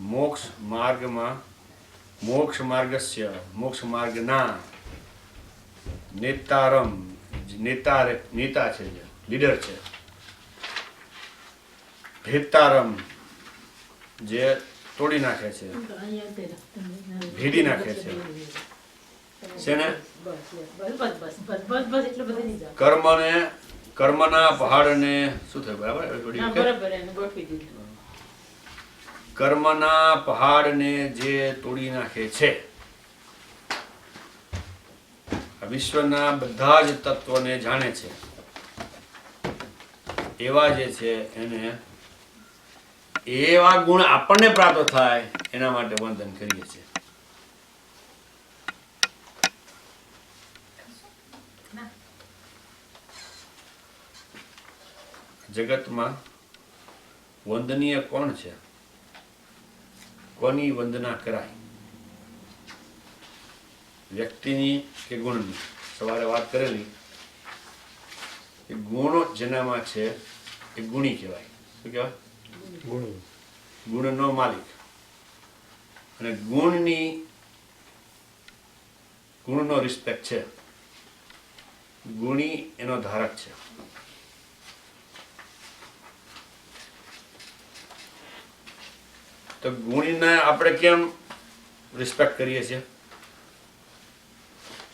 મોક્ષ માર્ગમાં મોક્ષ માર્ગસ્ય મોક્ષ માર્ગના નેતારમ નેતા છે, જે લીડર છે, ભેતારમ જે તોડી નાખે છે, ભેદી નાખે છે, શેને? કર્મના પહાડને શું થયું? બરાબર, કર્મના પહાડને જે તોડી નાખે છે, વિશ્વના બધા જ તત્વોને જાણે છે, એવા જે છે એને એવા ગુણ આપણને પ્રાપ્ત થાય એના માટે વંદન કરીએ છીએ. જગતમાં વંદનીય કોણ છે? કોની વંદના કરાય? વ્યક્તિની કે ગુણની? સવારે વાત કરેલી કે ગુણ જેનામાં છે એ ગુણી કહેવાય. શું કહેવાય? ગુણનો માલિક. અને ગુણનો રિસ્પેક્ટ છે. ગુણી એનો ધારક છે. તો ગુણીને આપણે કેમ રિસ્પેક્ટ કરીએ છીએ?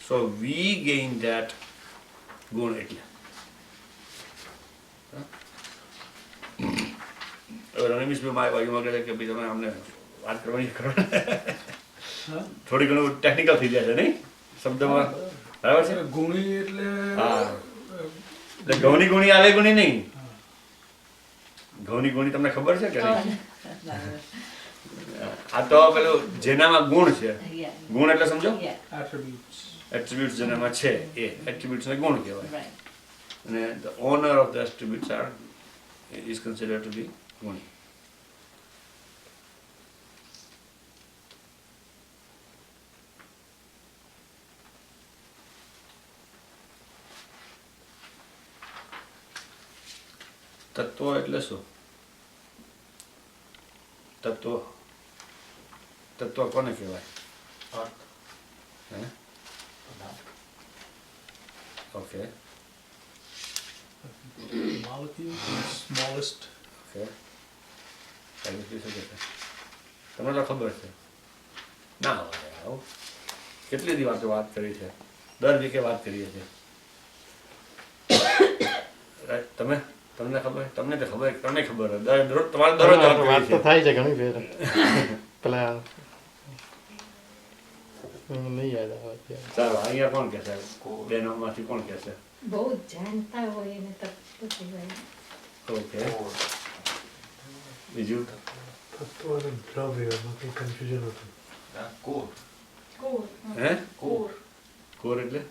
સો વી ગેઇન ધેટ ગુણ. એટલે રણવીશભાઈ મારી બાજુમાં કહે કે ભાઈ તમે અમને વાત કરવાની કરો, થોડી ઘણું ટેકનિકલ થઈ જાય છે નહીં શબ્દમાં, બરાબર છે? ગુણી એટલે હા, એટલે ઘઉંની ગુણી આવે ગુણી નહીં. ઘઉંની ગુણી તમને ખબર છે કે નહીં? આ તો પેલું જેનામાં ગુણ છે. ગુણ એટલે સમજો, એટ્રીબ્યુટ્સ જેનામાં છે એ એટ્રીબ્યુટ્સને ગુણ કહેવાય. અને the owner of the attributes is considered to be ગુણી. તત્વ એટલે શું? તત્વ કોને કહેવાય? Okay, smallest. ઓકે, તમને તો ખબર છે ના હોય આવું? કેટલી દી વાત કરી છે, દર વીકે વાત કરીએ છીએ. તમને ખબર? તમને તો ખબર, તમને ખબર તમારે દરરોજ વાત તો થાય છે ઘણી ફેર. પેલા નહીં યાદ આવે. ચાલો અહીંયા કોણ કહેશે? બેનોમાંથી કોણ કહેશે? બહુ જાણતા હોય એને તો ઓકે, બીજું? તત્વ અને દ્રવ્ય એમાં કંઈ કન્ફ્યુઝન હતું. હે? કોર એટલે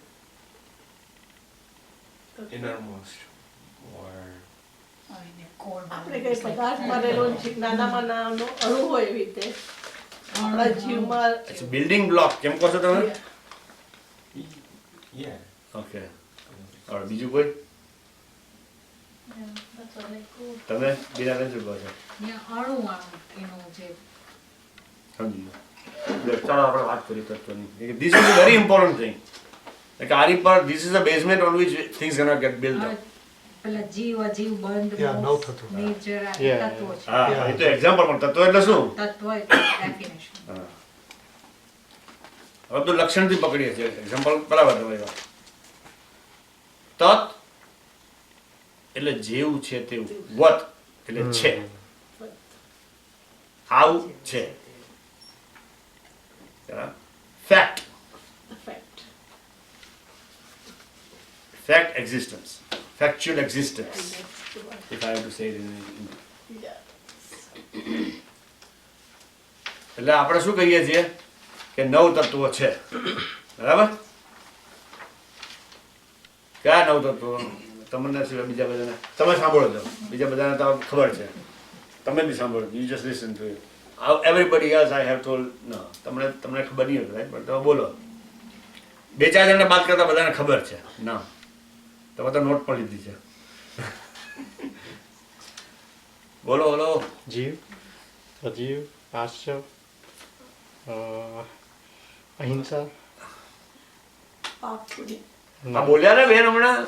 innermost or આપણે કઈ પદાર્થ મારેલો નાનામાં નાનો અણુ હોય એવી રીતે આપણા જીવમાં બિલ્ડિંગ બ્લોક કેમ કહો છો તમે? yeah. ઓકે, હવે બીજું કોઈ? તમે બીજા શું કહો છો? સમજી ગયો. ચાલો આપણે વાત કરી તત્વની. This is a very important thing. Like આની પર this is the basement on which things gonna get built up. પેલા જીવ અજીવ બંધ નવ થતું. નેચર તત્વો છે. હા, એ તો એક્ઝામ્પલ પણ તત્વ એટલે શું? તત્વ ડેફિનેશન. હા, હવે તો લક્ષણથી પકડીએ છીએ. એક્ઝામ્પલ બરાબર તમારી વાત. તત એટલે જેવું છે તેવું, વત એટલે છે, આવું છે, fact, fact existence, factual existence, if I have to say it in English. એટલે આપણે શું કહીએ છીએ કે 9 તત્વો છે, બરાબર? કયા 9 તત્વો? તમને સિવાય બીજા બધાને તમે સાંભળો છો, બીજા બધાને તો ખબર છે, તમે બી સાંભળો, you just listen to it. Everybody else I have told, no, તમને ખબર નહીં હોય, right? પણ તમે બોલો, 2-4 જણને વાત કરતા બધાને ખબર છે ના? તમે તો નોટ પણ લીધી છે. બોલો બોલો. જીવ, અજીવ, આશ્રવ, અહિંસા, પાપ પુણ્ય આ બોલ્યા ને બેન હમણાં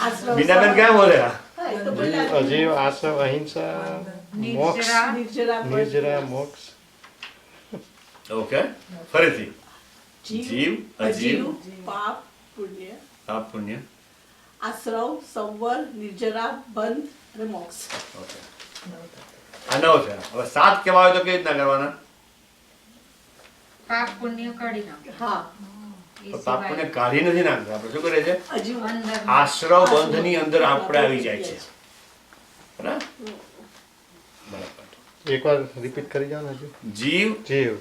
આશ્રવ બીનાબેન ક્યાં બોલ્યા હા, એ તો બોલ્યા. અજીવ, આશ્રવ, અહિંસા, મોક્ષ, નિર્જરા, નિર્જરા, મોક્ષ, ઓકે ફરીથી જીવ જીવ અજીવ પાપ પુણ્ય પાપ પુણ્ય આશ્રવ સંવર નિર્જરા બંધ અને મોક્ષ ઓકે આ 9 થયા હવે 7 કેવા હોય તો કેવી રીતના કરવાના પાપ પુણ્ય કાઢી નાખો. હા એ તો પાપ પુણ્ય સિવાય કાઢી નથી નાખતા આપણે શું કરીએ છીએ અજીવ અંદર આશ્રવ બંધની અંદર આપણે આવી જાય છે બરાબર બરાબર એકવાર રિપીટ કરી જાઓ ને હજુ. જીવ જીવ,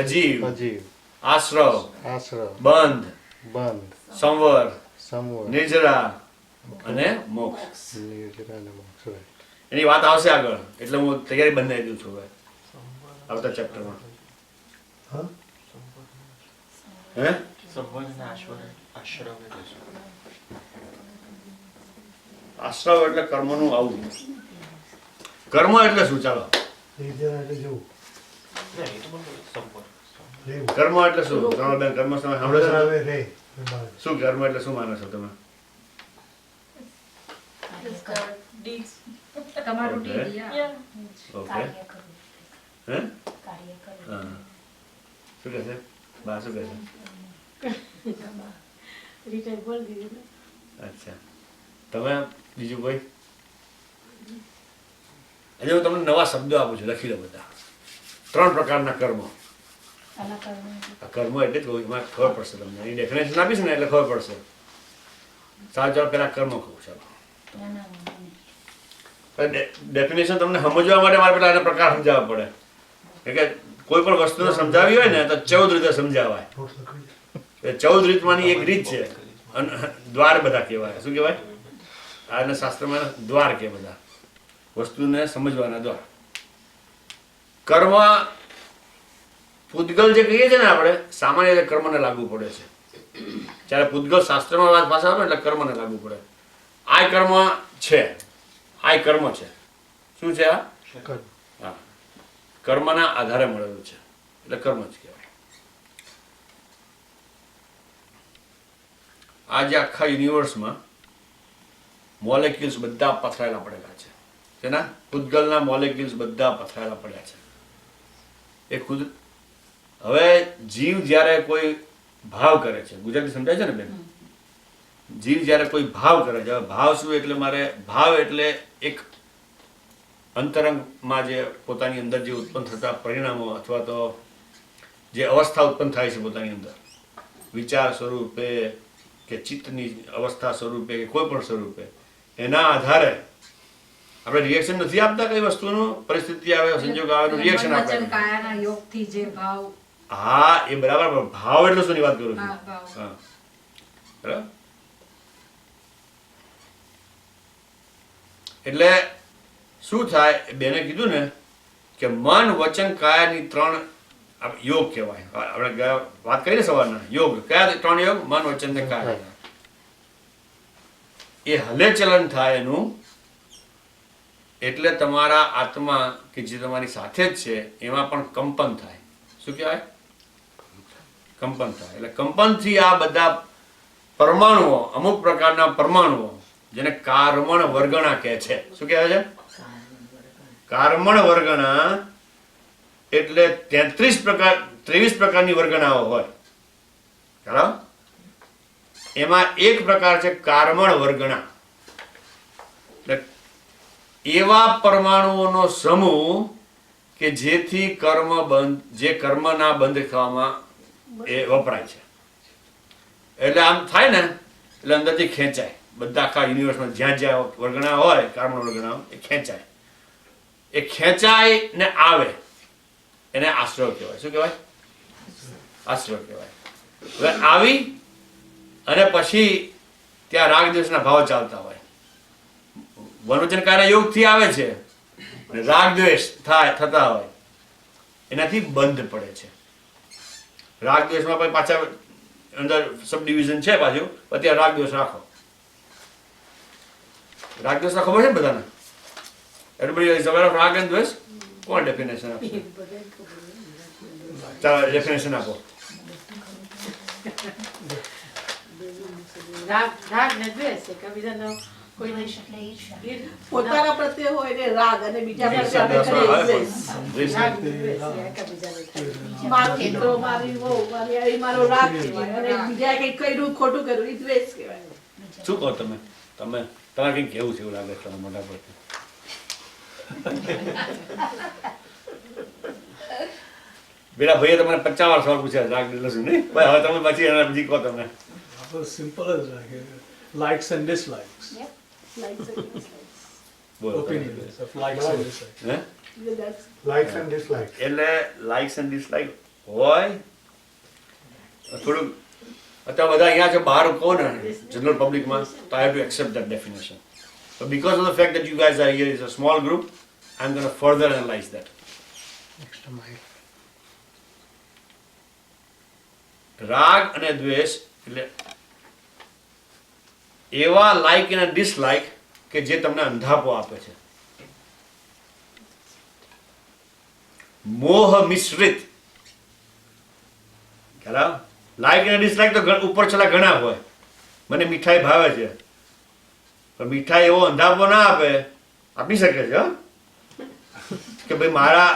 અજીવ અજીવ, આશ્રવ આશ્રવ, બંધ બંધ, સંવર સંવર, નિર્જરા અને મોક્ષ નિર્જરા અને મોક્ષ. right. એની વાત આવશે આગળ એટલે હું તૈયારી બનાવી દઉં છું હવે આવતા ચેપ્ટરમાં હા હે સંવર્ધન આશ્રવ આશ્રવ એટલે કર્મનું આવું કર્મ એટલે શું ચાલો નિર્જરા એટલે જવું રહેવું કર્મ એટલે શું તમારા બેન કર્મ તમે સાંભળો અંદર છો આવે રહે બહાર. શું કર્મ એટલે શું માનો છો તમે તમારું Okay. deed, yeah. ઓકે હે હા શું કહે છે બા શું કહે છે રિટાયર બોલ દીધું ને. અચ્છા તમે બીજું કોઈ આજે હું તમને નવા શબ્દો આપું છું લખી લો બધા 3 પ્રકારના કર્મ આ કર્મ એટલે જ કહું એમાં ખબર પડશે તમને એની ડેફિનેશન આપીશ ને એટલે ખબર પડશે સાવ ચાલો પહેલા કર્મ કહું ચાલો ડેફિનેશન તમને સમજવા માટે મારે પેલા એના પ્રકાર સમજાવવા પડે એટલે કે કોઈ પણ વસ્તુને સમજાવી હોય ને તો 14 રીતે સમજાવાય નોટ્સ લખી દે. એ 14 રીતમાંની એક રીત છે અને દ્વાર બધા કહેવાય શું કહેવાય આના શાસ્ત્રમાં દ્વાર કે બધા વસ્તુને સમજવાના દ્વાર કર્મ પૂતગલ જે કહીએ છીએ ને આપણે સામાન્ય રીતે કર્મને લાગુ પડે છે જ્યારે પૂતગલ શાસ્ત્રમાં વાત ભાષા આવે ને એટલે કર્મને લાગુ પડે આ કર્મ છે આ કર્મ છે શું છે આ કર્મ. હા કર્મના આધારે મળેલું છે એટલે કર્મ જ કહેવાય આજે આખા યુનિવર્સમાં મોલેક્યુલ્સ બધા પથરાયેલા પડેલા છે તેના પૂતગલના મોલેક્યુલ્સ બધા પથરાયેલા પડ્યા છે એ ખુદ હવે જીવ જ્યારે કોઈ ભાવ કરે છે ગુજરાતી સમજાય છે ને બેન જીવ જ્યારે કોઈ ભાવ કરે છે હવે ભાવ શું એટલે મારે ભાવ એટલે એક અંતરંગમાં જે પોતાની અંદર જે ઉત્પન્ન થતા પરિણામો અથવા તો જે અવસ્થા ઉત્પન્ન થાય છે પોતાની અંદર વિચાર સ્વરૂપે કે ચિત્તની અવસ્થા સ્વરૂપે કે કોઈ પણ સ્વરૂપે એના આધારે આપણે રિએક્શન નથી આપતા કઈ વસ્તુનું પરિસ્થિતિ આવે સંજોગ આવે તો રિએક્શન મન, વચન, આપે કાયાના યોગથી જે ભાવ હા એ બરાબર પણ ભાવ એટલે શુંની વાત કરું છું હા, ભાવ. હા બરાબર એટલે શું થાય બેને કીધું ને કે મન વચન કાયાની 3 યોગ કહેવાય આપણે વાત કરી ને સવારના યોગ કયા 3 યોગ મન વચન ને કાયા એ હલેચલન થાય એનું એટલે તમારા આત્મા કે જે તમારી સાથે જ છે એમાં પણ કંપન થાય શું કહેવાય કંપન થાય એટલે કંપનથી આ બધા પરમાણુઓ અમુક પ્રકારના પરમાણુઓ જેને કાર્મણ વર્ગણા કહે છે શું કહેવાય છે કાર્મણ વર્ગણા એટલે 23 પ્રકારની વર્ગણાઓ હોય બરાબર એમાં એક પ્રકાર છે કાર્મણ વર્ગણા એટલે એવા પરમાણુઓનો સમૂહ કે જેથી કર્મ બંધ જે કર્મના બંધ થવામાં એ વપરાય છે એટલે આમ થાય ને એટલે અંદરથી ખેંચાય બધા આખા યુનિવર્સમાં જ્યાં જ્યાં વર્ગણા હોય કાર્મણ વર્ગણા એ ખેંચાય ને આવે એને આશ્રવ કહેવાય શું કહેવાય આશ્રવ કહેવાય હવે આવી અને પછી ત્યાં રાગ દ્વેષના ભાવ ચાલતા હોય વનવચન કાર્ય યોગથી આવે છે અને રાગ દ્વેષ થતા હોય એનાથી બંધ પડે છે રાગ દ્વેષમાં પછી પાછા અંદર સબ ડિવિઝન છે પાછું અત્યારે રાગ દ્વેષ રાખો રાગ દ્વેષ ખબર છે ને બધાને એવરીબડી ઇઝ અવેર ઓફ રાગ એન્ડ દ્વેષ કોણ ડેફિનેશન આપશે? ચાલો ડેફિનેશન આપો. રાગ ને દ્વેષ એકબીજાનો કોઈને પોતાના પ્રત્યે હોય ને રાગ અને બીજા પ્રત્યે આપણે કરીએ દ્વેષ. રાગ ને દ્વેષ એકબીજાનો થાય. મારો દીકરો, મારી વહુ, મારી આવી મારો રાગ કહેવાય અને બીજા કંઈક કર્યું ખોટું કર્યું એ દ્વેષ કહેવાય. શું કહો તમે? તમારે કંઈક કેવું છે એવું લાગે છે તમને મોટા પરથી? પેલા ભાઈએ તમને 50 વાર સવાલ પૂછ્યા રાગ એટલે શું નહીં? ભાઈ હવે તમે પછી એના બીજી કહો તમે. Simple as like likes and dislikes. Likes and dislikes. બોલો તમે. Opinions of likes and dislikes. હે? That's Likes and dislikes. એટલે લાઇક્સ એન્ડ ડિસલાઇક હોય થોડુંક અત્યારે બધા અહીંયા છે બહાર કહો ને જનરલ પબ્લિકમાં તો I have to accept that definition but because of the fact that you guys are here is a small group I'm going to further analyze that. Extra mile. રાગ અને દ્વેષ એટલે એવા લાઇક અને ડિસલાઇક કે જે તમને અંધાપો આપે છે, મોહ મિશ્રિત. ખ્યાલ? લાઇક અને ડિસલાઇક તો ઉપર છેલ્લા ઘણા હોય. મને મીઠાઈ ભાવે છે પણ મીઠાઈ એવો અંધાપો ના આપે, આપી શકે છે હો? કે ભાઈ મારા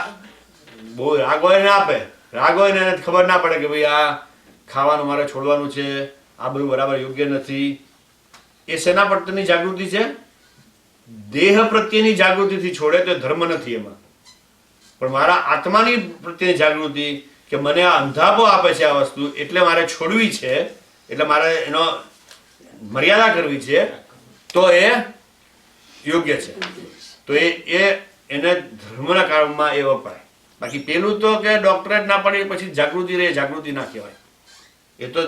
બહુ રાગ હોય ને આપે, રાગ હોય ને એને ખબર ના પડે કે ભાઈ આ ખાવાનું મારે છોડવાનું છે, આ બધું બરાબર યોગ્ય નથી. એ શેના પ્રત્યેની જાગૃતિ છે? દેહ પ્રત્યેની જાગૃતિથી છોડે તો ધર્મ નથી એમાં. પણ મારા આત્માની પ્રત્યેની જાગૃતિ કે મને આ અંધાપો આપે છે આ વસ્તુ એટલે મારે છોડવી છે, એટલે મારે એનો મર્યાદા કરવી છે, તો એ યોગ્ય છે. તો એને ધર્મના કામમાં એ વપરાય. બાકી પેલું તો કે ડોક્ટરેટ ના પડે પછી જાગૃતિ રહે, જાગૃતિ ના કહેવાય. એ તો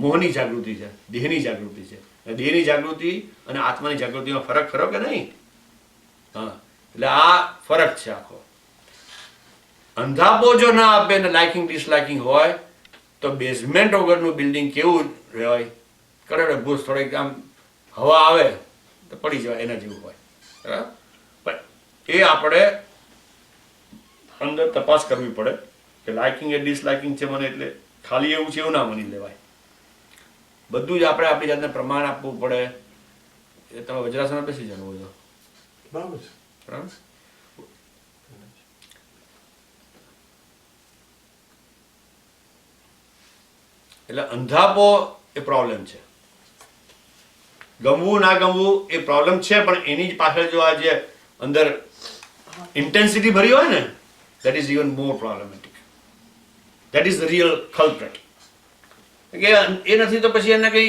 મોહની જાગૃતિ છે, દેહની જાગૃતિ છે. દેહની જાગૃતિ અને આત્માની જાગૃતિમાં ફરક ખરો કે નહીં? હા, એટલે આ ફરક છે આખો. અંધાપો જો ના આપે ને લાઇકિંગ ડિસલાઇકિંગ હોય તો બેઝમેન્ટ વગરનું બિલ્ડિંગ કેવું હોય? કડે ભૂસ થોડીક આમ હવા આવે તો પડી જવાય એના જેવું હોય. બરાબર? પણ એ આપણે અંદર તપાસ કરવી પડે કે લાઇકિંગ એ ડિસલાઇકિંગ છે મને એટલે ખાલી એવું છે એવું ના માની લેવાય. બધું જ આપણે આપણી જાતને પ્રમાણ આપવું પડે. એ તમે વજ્રાસનમાં બેસી જવું છો બરાબર છે. બરાબર? એટલે અંધાપો એ પ્રોબ્લેમ છે. ગમવું ના ગમવું એ પ્રોબ્લેમ છે, પણ એની જ પાછળ જો આ જે અંદર ઇન્ટેન્સિટી ભરી હોય ને that is even more problematic. That is the real culprit. કે એ નથી તો પછી એને કઈ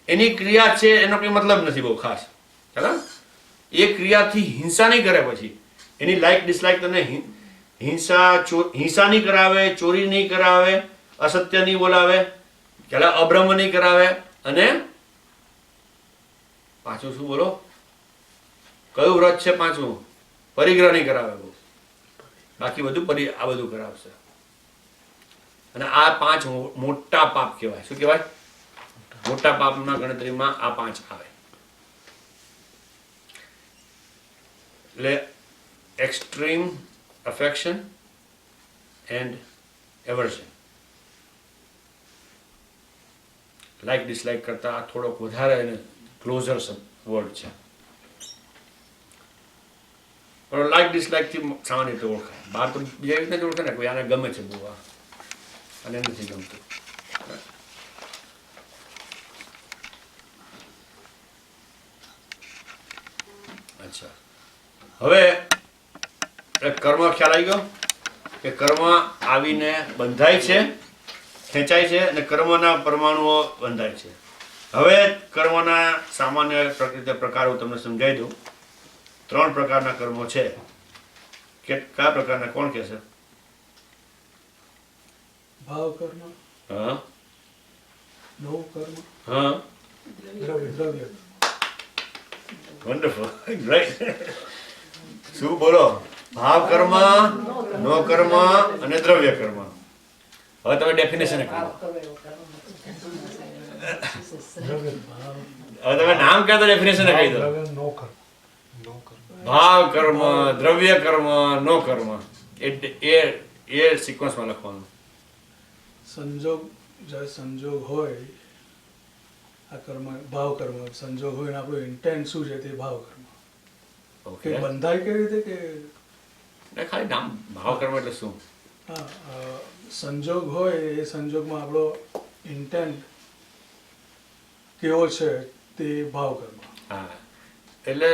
એની ક્રિયા છે એનો કઈ મતલબ નથી બહુ ખાસ. બરાબર? એ ક્રિયાથી હિંસા નહીં કરે, પછી એની લાઇક ડિસલાઇક તને હિંસા નહીં કરાવે, ચોરી નહીં કરાવે, અસત્ય નહીં બોલાવે, અબ્રહ્મ નહીં કરાવે, અને પાછું શું બોલો? કયું વ્રત છે પાછું? પરિગ્રહ નહીં કરાવે. બહુ બાકી બધું આ બધું કરાવશે. અને આ 5 મોટા પાપ કહેવાય. શું કહેવાય? મોટા પાપના ગણતરીમાં આ 5 આવે. એટલે extreme affection and aversion. Like dislike કરતા આ થોડોક વધારે એને ક્લોઝર વર્ડ છે. પણ લાઇક ડિસલાઇકથી સામાન્ય રીતે ઓળખાય. બહાર તો બીજા રીતે જ ઓળખે ને, કોઈ આને ગમે છે બહુ, અને નથી ગમતું. અચ્છા, હવે કર્મ ખ્યાલ આવી ગયો કે કર્મ આવીને બંધાય છે, ખેંચાય છે, અને કર્મના પરમાણુઓ બંધાય છે. હવે કર્મના સામાન્ય પ્રકૃતિ પ્રકારો તમને સમજાવી દઉં. 3 પ્રકારના કર્મો છે. કયા પ્રકારના? કોણ કહેશે? ભાવ કર્મ, હા, નવ કર્મ, હા, દ્રવ્ય. Wonderful, right. શું બોલો? ભાવ કર્મ, નો કર્મ અને દ્રવ્ય કર્મ. હવે તમે ડેફિનેશન કહો. દ્રવ્ય ભાવ, હવે તમે નામ કહો તો ડેફિનેશન કહી દો. દ્રવ્ય નો કર્મ. નો કર્મ. ભાવ કર્મ, દ્રવ્ય કર્મ, નો કર્મ. એ સિક્વન્સમાં લખવાનું. સંજોગ જ્યારે સંજોગ હોય આ કર્મ ભાવ કર્મ સંજોગ હોય ને આપણું ઇન્ટેન્ટ શું છે તે ભાવ કર્મ ઓકે કે બંધાય કેવી રીતે કે ખાલી નામ ભાવ કર્મ એટલે શું? હા સંજોગ હોય એ સંજોગમાં આપણો ઇન્ટેન્ટ કેવો છે તે ભાવ કર્મ. હા એટલે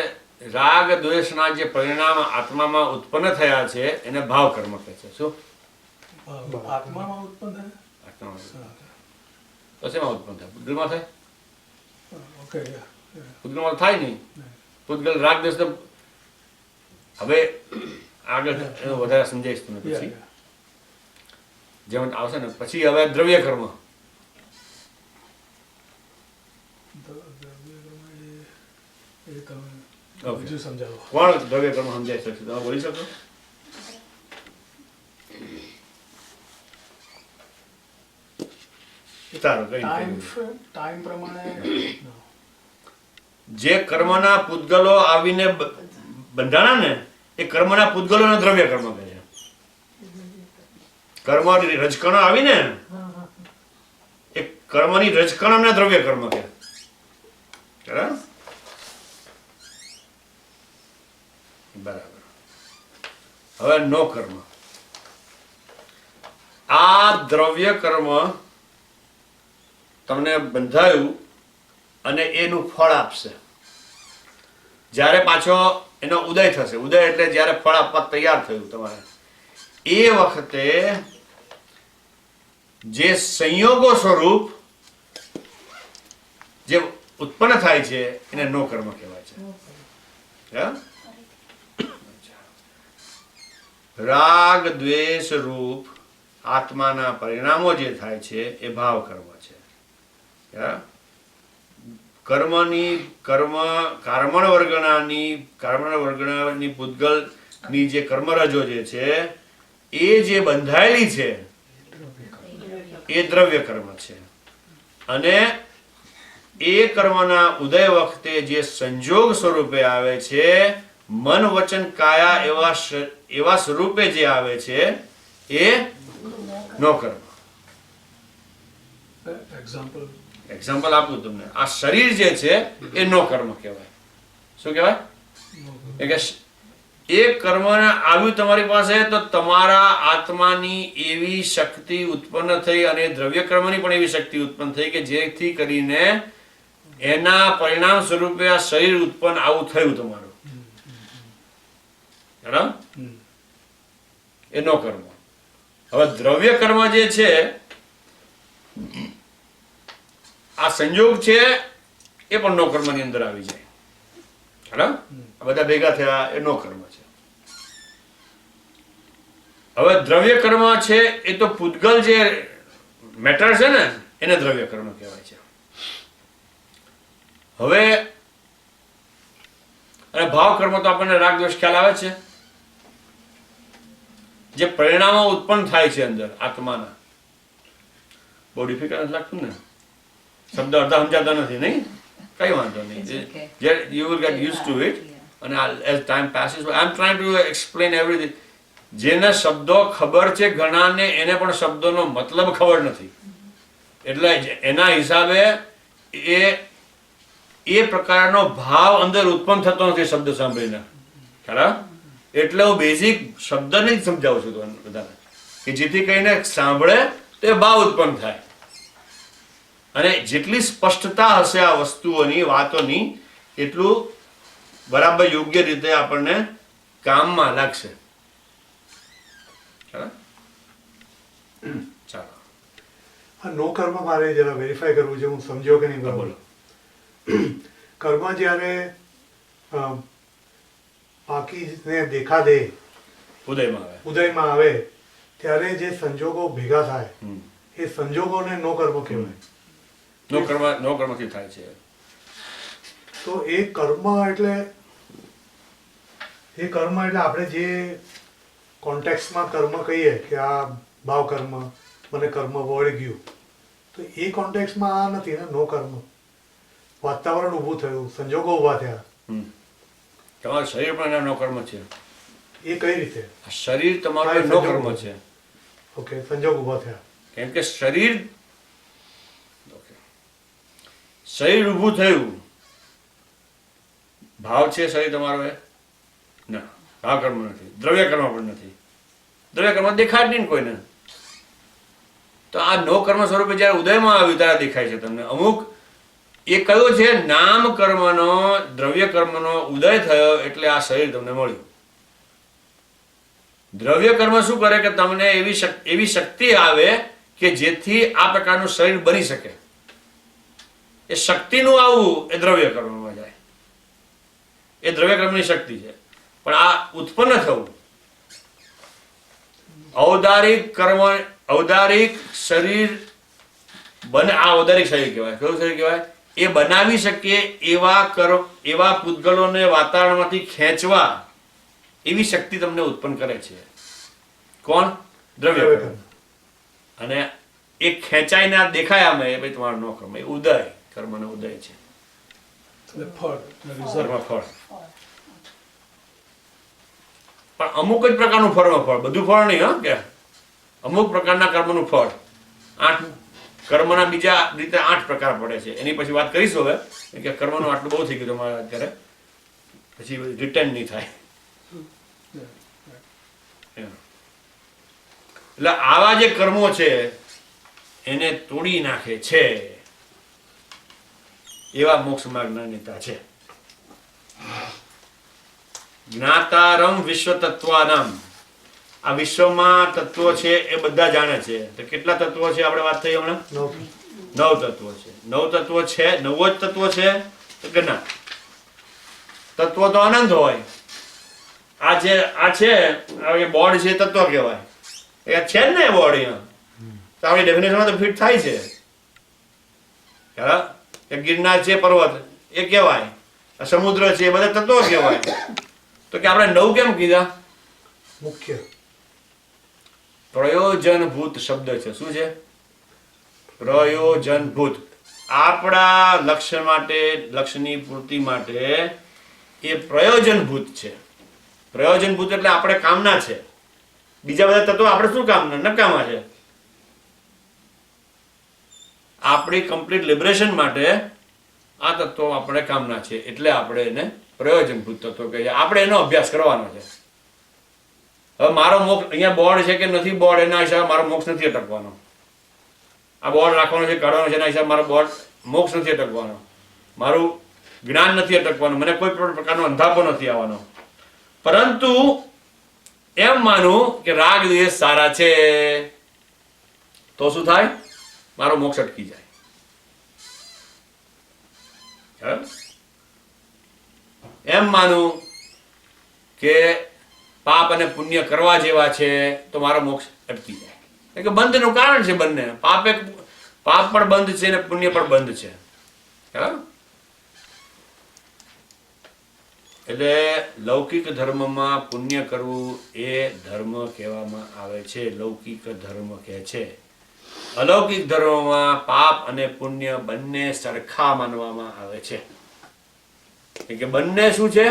રાગ દ્વેષના જે પરિણામ આત્મામાં ઉત્પન્ન થયા છે એને ભાવ કર્મ કહે છે. શું આત્મામાં ઉત્પન્ન થાય. આત્મામાં તો શેમાં ઉત્પન્ન થાય? પૂતગલમાં થાય? ઓકે પૂતગલમાં થાય નહીં. પૂતગલ રાગ દ્વેષ હવે આગળ એનું વધારે સમજાઈશ તમને પછી જેમ આવશે ને પછી. હવે દ્રવ્ય કર્મ બીજું સમજાવો. કોણ દ્રવ્ય કર્મ સમજાઈ શકશે? તમે બોલી શકો? સારું કઈ ટાઈમ પ્રમાણે જે કર્મના પૂતગલો આવીને બંધાણા ને એ કર્મના પૂતગલોને દ્રવ્ય કર્મ કહે છે. કર્મની રજકણો આવીને એ કર્મની રજકણોને દ્રવ્ય કર્મ કહે. બરાબર. હવે નો કર્મ. આ દ્રવ્ય કર્મ તમને બંધાયું અને એનું ફળ આપશે જ્યારે પાછો એનો ઉદય થશે. ઉદય એટલે જ્યારે ફળ આપવા તૈયાર થયું તમારે એ વખતે જે સંયોગો સ્વરૂપ જે ઉત્પન્ન થાય છે એને નો કર્મ કહેવાય છે. રાગ દ્વેષ રૂપ આત્માના પરિણામો જે થાય છે એ ભાવ કર્મ છે. કર્મણ વર્ગણાની પૂતગલની જે કર્મરજો જે છે એ જે બંધાયેલી છે એ દ્રવ્ય કર્મ છે. અને એ કર્મના ઉદય વખતે જે સંજોગ સ્વરૂપે આવે છે મન વચન કાયા એવા સ્વરૂપે જે આવે છે એ નો કર્મ. એક્ઝામ્પલ આપું તમને. આ શરીર જે છે એ નો કર્મ કહેવાય. શું કહેવાય? એ કર્મ આવ્યું તમારી પાસે તો તમારા આત્માની એવી શક્તિ ઉત્પન્ન થઈ અને દ્રવ્ય કર્મની પણ એવી શક્તિ ઉત્પન્ન થઈ કે જેથી કરીને એના પરિણામ સ્વરૂપે આ શરીર ઉત્પન્ન આવું થયું તમારું. બરાબર? એ નો કર્મ. હવે દ્રવ્ય કર્મ જે છે આ સંજોગ છે એ પણ નો કર્મની અંદર આવી જાય. બરાબર? આ બધા ભેગા થયા એ નો કર્મ છે. હવે દ્રવ્ય કર્મ છે એ તો પૂતગલ જે મેટર છે ને એને દ્રવ્ય કર્મ કહેવાય છે. હવે અને ભાવ કર્મ તો આપણને રાગ દ્વેષ ખ્યાલ આવે છે જે પરિણામો ઉત્પન્ન થાય છે અંદર આત્માના. બહુ ડિફિકલ્ટ લાગતું ને? શબ્દ અડધા સમજાતા નથી નહીં? કઈ વાંધો નહીં. You will get used to it. અને as time passes I'm trying to explain everything. જેને શબ્દો ખબર છે ઘણાને એને પણ શબ્દોનો મતલબ ખબર નથી એટલે એના હિસાબે એ પ્રકારનો ભાવ અંદર ઉત્પન્ન થતો નથી શબ્દ સાંભળીને. ખરા? એટલે હું બેઝિક શબ્દ નહીં સમજાવું છું બધાને કે જેથી કરીને સાંભળે તો એ ભાવ ઉત્પન્ન થાય. અને જેટલી સ્પષ્ટતા હશે આ વસ્તુઓની વાતોની એટલું બરાબર યોગ્ય રીતે આપણને કામમાં લાગશે. ચાલો આ નો કર્મ મારે જરા વેરીફાઈ કરવું છે હું સમજ્યો કે નહીં બરાબર. કર્મ જ્યારે બાકીને દેખા દે ઉદયમાં આવે ત્યારે જે સંજોગો ભેગા થાય એ સંજોગોને નો કર્મ કહેવાય. નો કર્મથી થાય છે. તો એ કર્મ એટલે આપણે જે કોન્ટેક્સમાં કર્મ કહીએ કે આ ભાવ કર્મ મને કર્મ વળી ગયું તો એ કોન્ટેક્સમાં આ નથી ને નો કર્મ. વાતાવરણ ઊભું થયું સંજોગો ઊભા થયા તમારું શરીર પણ એના નોકર્મ છે. એ કઈ રીતે? આ શરીર તમારું હા, એ નોકર્મ સંજોગ. છે. ઓકે, સંજોગ ઉભો થયા. કેમ કે શરીર ઊભું થયું, ભાવ છે શરીર તમારો એ ના, ભાવ કર્મ નથી, દ્રવ્ય કર્મ પણ નથી. દ્રવ્ય કર્મ દેખાય જ નહીં ને કોઈને. તો આ નો કર્મ સ્વરૂપે જયારે ઉદયમાં આવ્યું ત્યારે દેખાય છે તમને. અમુક એ કયો છે નામ કર્મનો, દ્રવ્ય કર્મનો ઉદય થયો એટલે આ શરીર તમને મળ્યું. દ્રવ્ય કર્મ શું કરે કે તમને એવી શક્તિ આવે કે જેથી આ પ્રકારનું શરીર બની શકે. એ શક્તિનું આવવું એ દ્રવ્ય કર્મમાં જાય, એ દ્રવ્ય કર્મની શક્તિ છે. પણ આ ઉત્પન્ન થવું, ઔદારિક કર્મ, ઔદારિક શરીર બને, આ ઔદારિક શરીર કહેવાય. કયું શરીર કહેવાય? એ બનાવી શકીએ એવા પૂતગલોને વાતાવરણમાંથી ખેંચવા એવી શક્તિ તમને ઉત્પન્ન કરે છે. કોણ? દ્રવ્ય કર્મ. અને એ ખેંચાઈને આ દેખાય આમે એ ભાઈ તમારો નો કર્મ, એ ઉદય કર્મનો ઉદય છે. કર્મ ફળ. પણ અમુક જ પ્રકારનું ફળ, બધું ફળ નહીં. હા, કે અમુક પ્રકારના કર્મનું ફળ. 8 કર્મના બીજા રીતે 8 પ્રકાર પડે છે. એની પછી વાત કરીશું હવે, કે કર્મનું આટલું બહુ થઈ ગયું તમારે અત્યારે, પછી રિટર્ન નહીં થાય. એટલે આવા જે કર્મો છે એને તોડી નાખે છે એવા મોક્ષ માર્ગના નેતા છે. જ્ઞાતારમ વિશ્વ તત્વાનામ. આ વિશ્વમાં તત્વો છે એ બધા જાણે છે. તો કેટલા તત્વો છે આપણે વાત થઈ હમણાં? 9 તત્વો છે. 9 તત્વો છે. 9 જ તત્વો છે કે ના? તત્વો તો અનંત હોય. આ છે બોર્ડ છે, તત્વ કહેવાય. એ છે જ ને બોર્ડ. અહીંયા તો આપણી ડેફિનેશનમાં તો ફિટ થાય છે. ગિરનાર છે, પર્વત, એ કહેવાય. સમુદ્ર છે, એ બધા તત્વો કહેવાય. તો કે આપણે 9 કેમ કીધા? મુખ્ય પ્રયોજનભૂત શબ્દ છે. શું છે? પ્રયોજનભૂત. આપણા લક્ષ્ય માટે, લક્ષ્યની પૂર્તિ માટે એ પ્રયોજનભૂત છે. પ્રયોજનભૂત એટલે આપણે કામના છે. બીજા બધા તત્વો આપણે શું કામના? નકામા છે. આપણી કમ્પ્લીટ લિબરેશન માટે આ તત્વો આપણે કામના છે, એટલે આપણે એને પ્રયોજનભૂત તત્વો કહીએ. આપણે એનો અભ્યાસ કરવાનો છે. હવે મારો મોક્ષ, અહીંયા બોર્ડ છે કે નથી બોર્ડ, એના હિસાબે મારો મોક્ષ નથી અટકવાનો. આ બોર્ડ રાખવાનો છે, કાઢવાનો છે, એના હિસાબે મારો બોર્ડ મોક્ષ નથી અટકવાનો. મારું જ્ઞાન નથી અટકવાનું. મને કોઈ પણ પ્રકારનો અંધાપો નથી આવવાનો. પરંતુ એમ માનું કે રાગ દ્વેષ સારા છે તો શું થાય? મારો મોક્ષ અટકી જાય. એમ માનું કે પાપ અને પુણ્ય કરવા જેવા છે તો મારો મોક્ષ અટકી જાય. કે બંધનું કારણ છે બંને. પાપ પણ બંધ છે અને પુણ્ય પણ બંધ છે. એટલે લૌકિક ધર્મમાં પુણ્ય કરવું એ ધર્મ કહેવામાં આવે છે. લૌકિક ધર્મ કહે છે. અલૌકિક ધર્મમાં પાપ અને પુણ્ય બંને સરખા માનવામાં આવે છે. કે બંને શું છે?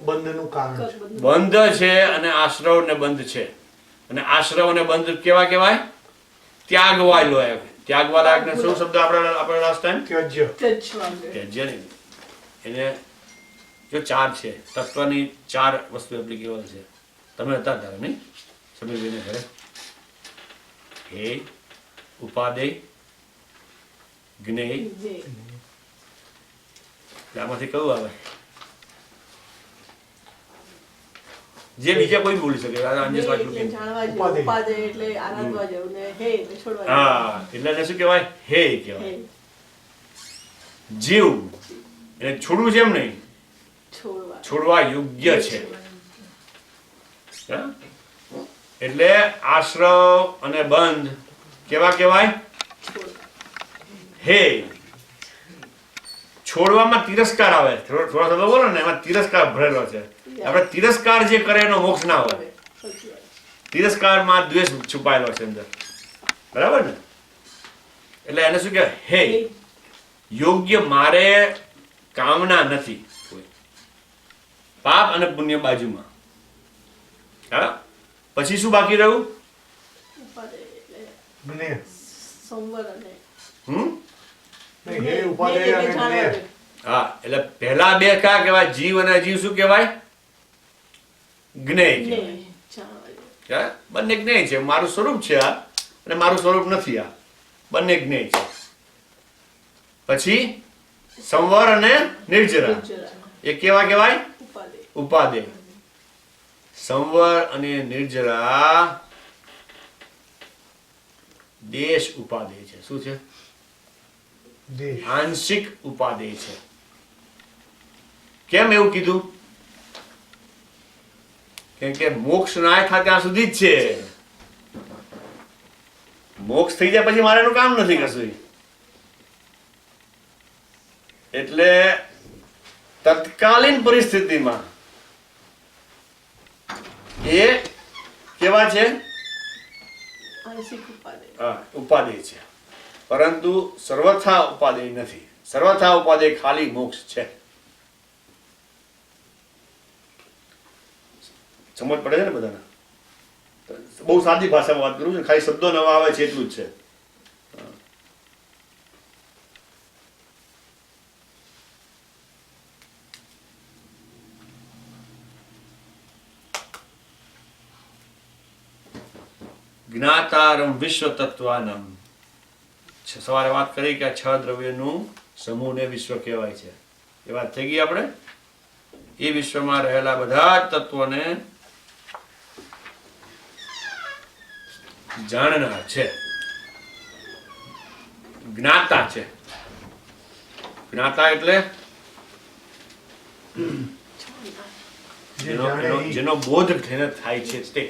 બંધનું કારણ છે. બંધ છે અને આશ્રવ ને બંધ છે. અને આશ્રવ અને બંધ કેવા કહેવાય? ત્યાગવાલો. ત્યાગવાલા શું શબ્દ આપણે લાસ્ટ ટાઈમ? ત્યજ્ય નહીં. એને જો 4 છે તત્વની, 4 વસ્તુ એપ્લિકેબલ છે. તમે હતા ત્યારે નહીં? સમીરભાઈને ઘરે હે, ઉપાદેય, જ્ઞેય. આમાંથી કયું આવે? જે બીજા કોઈ બોલી શકે. હા, એટલે શું કહેવાય? હે કહેવાય. જીવ એને છોડવું છે એમ નહીં, છોડવા યોગ્ય છે. એટલે આશ્રવ અને બંધ કેવા કહેવાય? હે. છોડવામાં તિરસ્કાર આવે. થોડા શબ્દો બોલો ને, એમાં તિરસ્કાર ભરેલો છે. આપણે તિરસ્કાર જે કરે એનો મોક્ષ ના હોય. તિરસ્કારમાં દ્વેષ છુપાયેલો છે અંદર. બરાબર ને? એટલે એને શું કહેવાય? હે. યોગ્ય મારે કામના નથી. પાપ અને પુણ્ય બાજુમાં. હા, પછી શું બાકી રહ્યું? ઉપાદેય એટલે જ્ઞેય. સંવર અને નહીં, હે ઉપાદેય અને જ્ઞેય. હા, એટલે પહેલા બે કયા કહેવાય? જીવ અને અજીવ શું કહેવાય? જ્ઞેય કહેવાય. જ્ઞેય, જાણવા. હા, બંને જ્ઞેય છે. મારું સ્વરૂપ છે આ અને મારું સ્વરૂપ નથી આ, બંને જ્ઞેય છે. પછી સંવર અને નિર્જરા નિર્જરા, એ કેવા કહેવાય? ઉપાદેય. ઉપાદેય. સંવર અને નિર્જરા દેશ ઉપાદેય છે. શું છે? દેશ. આંશિક ઉપાદેય છે. કેમ એવું કીધું? કેમ કે મોક્ષ ના થાય ત્યાં સુધી જ છે. મોક્ષ થઈ જાય પછી મારે એનું કામ નથી કશું. એટલે તત્કાલીન પરિસ્થિતિમાં એ કેવા છે? આંશિક ઉપાદેય. હા, ઉપાદેય છે. પરંતુ સર્વથા ઉપાદેય નથી. સર્વથા ઉપાદેય ખાલી મોક્ષ છે. સમજ પડે છે ને બધાને? બહુ સાદી ભાષામાં વાત કરું છું, ખાલી શબ્દો નવા આવે છે એટલું જ છે. જ્ઞાતારમ વિશ્વ તત્વાનમ. સવારે વાત કરી કે 6 દ્રવ્યનું સમૂહને વિશ્વ કહેવાય છે. એ વાત થઈ ગઈ આપણે. એ વિશ્વમાં રહેલા બધા જ તત્વોને જાણનાર છે, જ્ઞાતા છે. જ્ઞાતા એટલે જેનો બોધ થઈને થાય છે તે,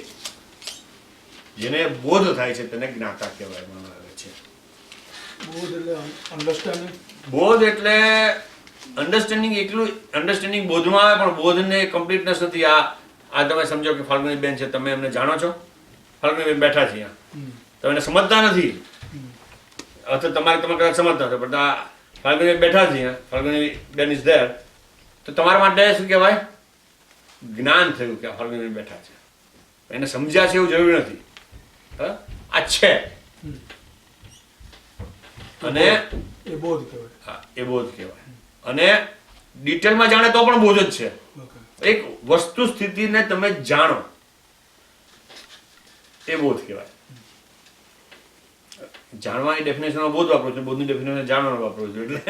જેને બોધ થાય છે તેને જ્ઞાતા કહેવામાં આવે છે. બોધ એટલે અન્ડરસ્ટેન્ડિંગ. એકલું અન્ડરસ્ટેન્ડિંગ બોધમાં આવે પણ બોધને કમ્પ્લીટનેસ નથી. આ તમે સમજો કે ફાલ્ગુની બેન છે, તમે એમને જાણો છો? ફાલ્ગુની બેન બેઠા છે અહીંયા, તમે એને સમજતા નથી, અથવા તમે કદાચ સમજતા છો, પણ ફાલ્ગુની બેન બેઠા છે અહીંયા, ફાલ્ગુની બેન ઇઝ ધેર, તો તમારા માટે શું કહેવાય? જ્ઞાન થયું કે ફાલ્ગુની બેન બેઠા છે. એને સમજ્યા છે એવું જરૂરી નથી. આ છે અને એ બોધ કહેવાય. હા, એ બોધ કહેવાય. અને ડિટેલમાં જાણે તો પણ બોધ જ છે. એક વસ્તુ સ્થિતિને તમે જાણો એ બોધ કહેવાય. જાણવાની ડેફિનેશનમાં બોધ વાપરું છું, બોધની ડેફિનેશન જાણવાનું વાપરું છું. એટલે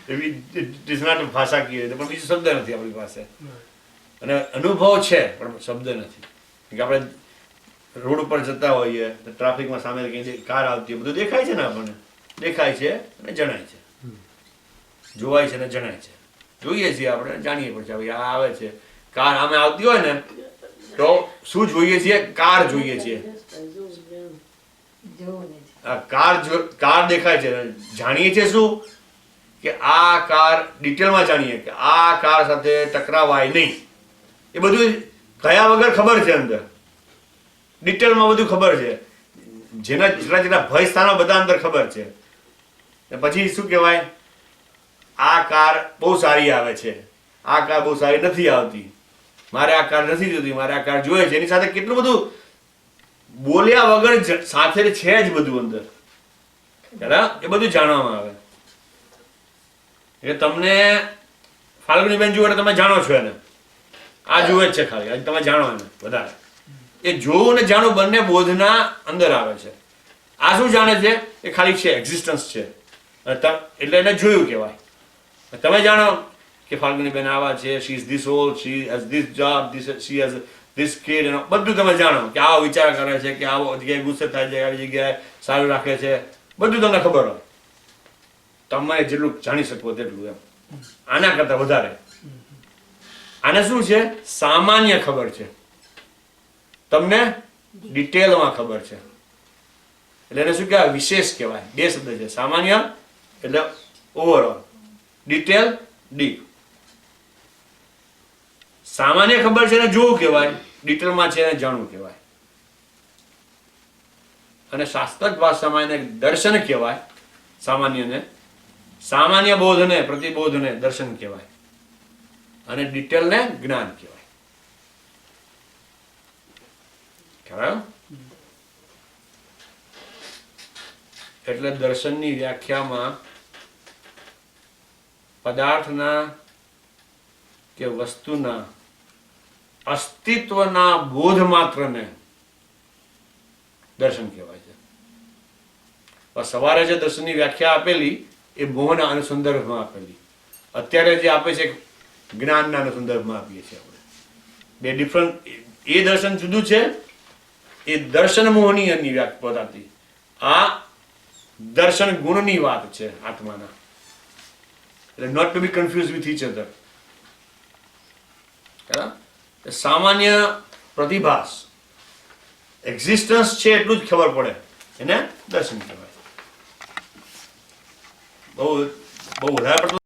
એવી ઇટ ઇઝ નોટ ભાષાકીય, પણ બીજો શબ્દ નથી આપણી પાસે. અને અનુભવ છે પણ શબ્દ નથી. કે આપણે રોડ ઉપર જતા હોઈએ તો ટ્રાફિકમાં સામે કંઈ કાર આવતી હોય, બધું દેખાય છે ને, આપણને દેખાય છે અને જણાય છે, જોવાય છે અને જણાય છે. જોઈએ છીએ આપણે, જાણીએ પણ ભાઈ આ આવે છે. કાર આમે આવતી હોય ને તો શું જોઈએ છીએ? કાર જોઈએ છીએ. કાર દેખાય છે, જાણીએ છીએ શું? કે આ કાર ડિટેલમાં જાણીએ કે આ કાર સાથે ટકરાવાય નહીં. એ બધું કયા વગર ખબર છે, અંદર ડિટેલમાં બધું ખબર છે. જેના જેટલા ભય સ્થાનો બધા અંદર ખબર છે. પછી શું કહેવાય? આ કાર બહુ સારી આવે છે, આ કાર બહુ સારી નથી આવતી, મારે આ કાર નથી જોતી, મારે આ કાર જોઈએ છે. એની સાથે કેટલું બધું બોલ્યા વગર સાથે છે જ બધું અંદર. એ બધું જાણવામાં આવે. એટલે તમને ફાલ્ગુની બેન જુઓ તમે જાણો છો એને, આ જુએ જ છે ખાલી, આજે તમે જાણો એને વધારે. એ જોવું ને જાણવું બંને બોધના અંદર આવે છે. આ શું જાણે છે? એ ખાલી છે, એક્ઝિસ્ટન્સ છે. એટલે એને જોયું કહેવાય. તમે જાણો કે ફાલ્ગુની બેન આવા છે, she is this old, she has this job, she has this kid, બધું તમે જાણો કે આવો વિચાર કરે છે, કે આવો જગ્યાએ ગુસ્સે થાય છે, આવી જગ્યાએ સારું રાખે છે, બધું તમને ખબર હોય. તમે જેટલું જાણી શકો તેટલું એમ. આના કરતા વધારે આને શું છે? સામાન્ય ખબર છે, તમને ડિટેલમાં ખબર છે. એટલે એને શું કહેવાય? વિશેષ કહેવાય. બે શબ્દ છે, સામાન્ય એટલે ઓવરઓલ, ડિટેલ ડીપ. સામાન્ય ખબર છે એને જોવું કહેવાય, ડિટેલમાં છે એને જાણવું કહેવાય. અને શાસ્ત્રક ભાષામાં એને દર્શન કહેવાય. સામાન્ય બોધને પ્રતિબોધને દર્શન કહેવાય. અને ડિટેલને જ્ઞાન કહેવાય. ખ્યાલ આવ્યો? એટલે દર્શનની વ્યાખ્યામાં પદાર્થના કે વસ્તુના અસ્તિત્વના બોધ માત્રને દર્શન કહેવાય છે. સવારે જે દર્શનની વ્યાખ્યા આપેલી એ મોહના અનુસંદર્ભમાં આપેલી, અત્યારે જે આપે છે જ્ઞાનના અનુસંદર્ભમાં આપીએ છીએ આપણે. બે ડિફરન્ટ. એ દર્શન જુદું છે, એ દર્શન મોહની અન્ય વ્યાખ્યા હતી. આ દર્શન ગુણની વાત છે આત્માના. એટલે not to be confuse with each other. સામાન્ય પ્રતિભાસ એક્ઝિસ્ટન્સ છે એટલું જ ખબર પડે, એને દર્શન કહેવાય. બહુ વધારે પડતું